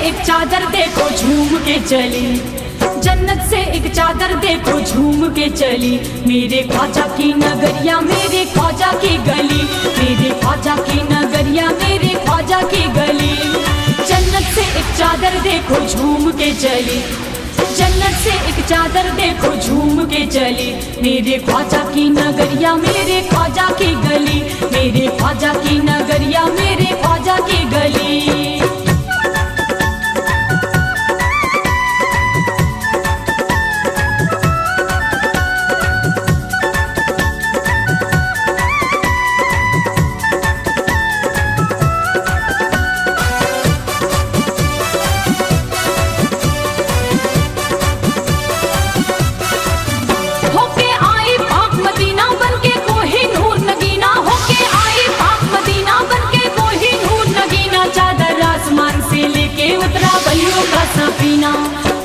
एक चादर देखो झूम के चली, जन्नत से एक चादर देखो झूम के चली। मेरे ख्वाजा की नगरिया मेरे ख्वाजा की गली, मेरे ख्वाजा की नगरिया मेरे ख्वाजा की गली। जन्नत से एक चादर देखो झूम के चली, जन्नत से एक चादर देखो झूम के चली। मेरे ख्वाजा की नगरिया मेरे ख्वाजा की गली, मेरे ख्वाजा की नगरिया मेरे ख्वाजा की गली।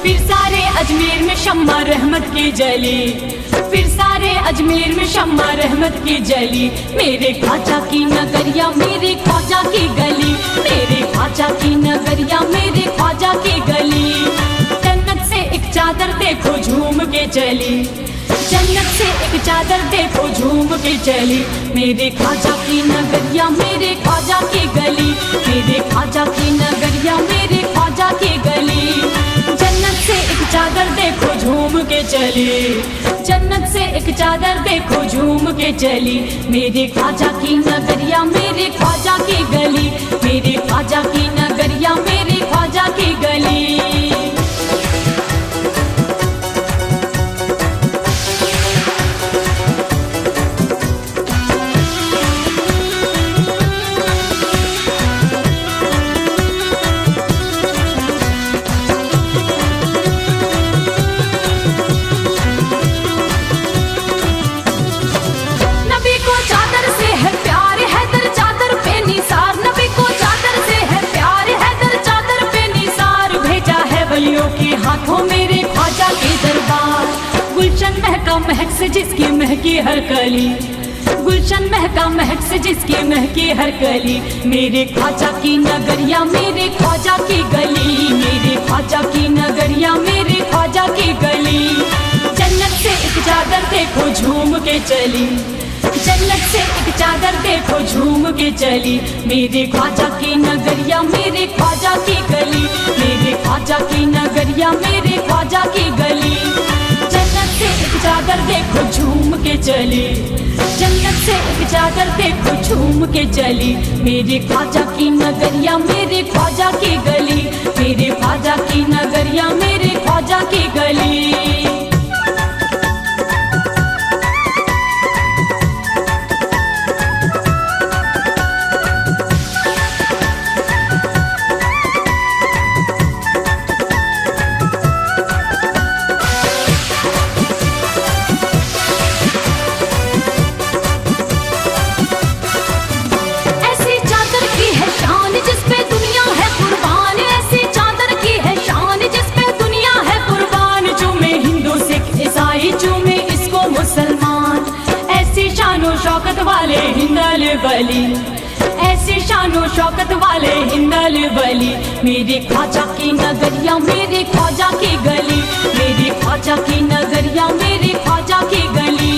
फिर सारे अजमेर में शम्मा रहमत की जली, फिर सारे अजमेर में शम्मा रहमत की जली। मेरे ख्वाजा की नगरिया मेरे ख्वाजा की गली, मेरे ख्वाजा की नगरिया मेरे ख्वाजा की गली। जन्नत से एक चादर देखो झूम के चली, जन्नत से एक चादर देखो झूम के चली। मेरे ख्वाजा की नगरिया मेरे ख्वाजा की गली, मेरे ख्वाजा की नगरिया मेरे ख्वाजा की गली। जन्नत से एक चादर देखो झूम के चली, जन्नत से एक चादर देखो झूम के चली। मेरे ख्वाजा की नगरिया मेरे ख्वाजा की गली, मेरे ख्वाजा की नगरिया मेरे ख्वाजा की गली। हाथों मेरे ख्वाजा के दरबार, गुलशन महका महक से जिसकी महकी हर कली, गुलशन महका महक से जिसकी महकी हर कली। मेरे ख्वाजा की नगरिया मेरे ख्वाजा की गली, मेरे ख्वाजा की नगरिया मेरे ख्वाजा की गली। जन्नत से एक चादर देखो झूम के चली, जन्नत से एक चादर देखो झूम के चली। मेरे ख्वाजा की नगरिया मेरे ख्वाजा की गली, मेरे ख्वाजा की नगरिया मेरे ख्वाजा की गली। जन्नत से एक चादर देखो झूम के चली, जन्नत से एक चादर देखो झूम के चली। मेरे ख्वाजा की नगरिया मेरे ख्वाजा की गली, मेरे ख्वाजा की नगरिया मेरे ख्वाजा की गली। शौकत वाले हिंदल बली, ऐसे शानो शौकत वाले हिंदल बली। मेरे ख्वाजा की नगरिया मेरे ख्वाजा की गली, मेरे ख्वाजा की नगरिया मेरे ख्वाजा की गली।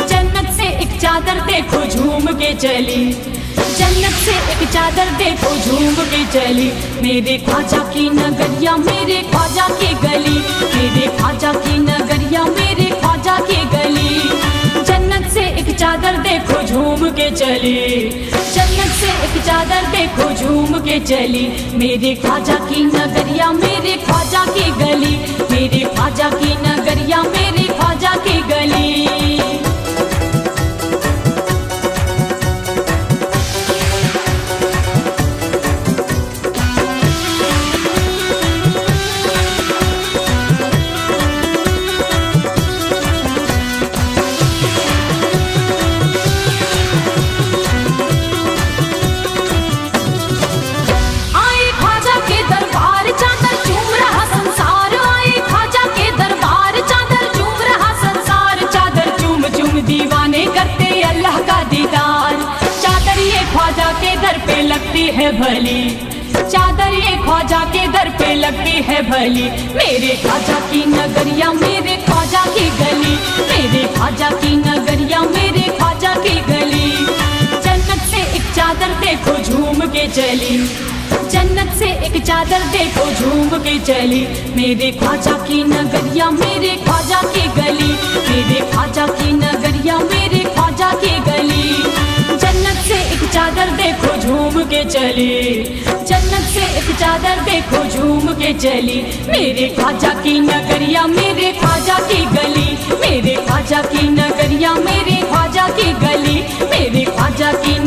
जन्नत से एक चादर देखो झूम के चली, जन्नत से एक चादर देखो झूम के चली। मेरे ख्वाजा की नगरिया मेरे ख्वाजा की गली, मेरे ख्वाजा की नगरिया मेरे ख्वाजा की गली। जन्नत से एक चादर देखो झूम के चली, जन्नत से एक चादर देखो झूम के चली। मेरे ख्वाजा की नगरिया मेरे ख्वाजा की गली, मेरे ख्वाजा की नगरिया मेरे ख्वाजा की गली। लगती है भली, चादर ये ख्वाजा के दर पे लगती है भली, मेरे ख्वाजा की नगरिया मेरे ख्वाजा की गली, मेरे ख्वाजा की नगरिया मेरे ख्वाजा की गली। जन्नत से एक चादर देखो झूम के चली, जन्नत से एक चादर देखो झूम के चली, मेरे ख्वाजा की नगरिया मेरे ख्वाजा की गली, मेरे ख्वाजा की नगरिया मेरे ख्वाजा की गली। जन्नत से एक चादर देखो झूम के चली, जन्नत से एक चादर देखो झूम के चली, मेरे ख्वाजा की नगरिया मेरे ख्वाजा की गली, मेरे ख्वाजा की नगरिया मेरे ख्वाजा की गली, मेरे ख्वाजा की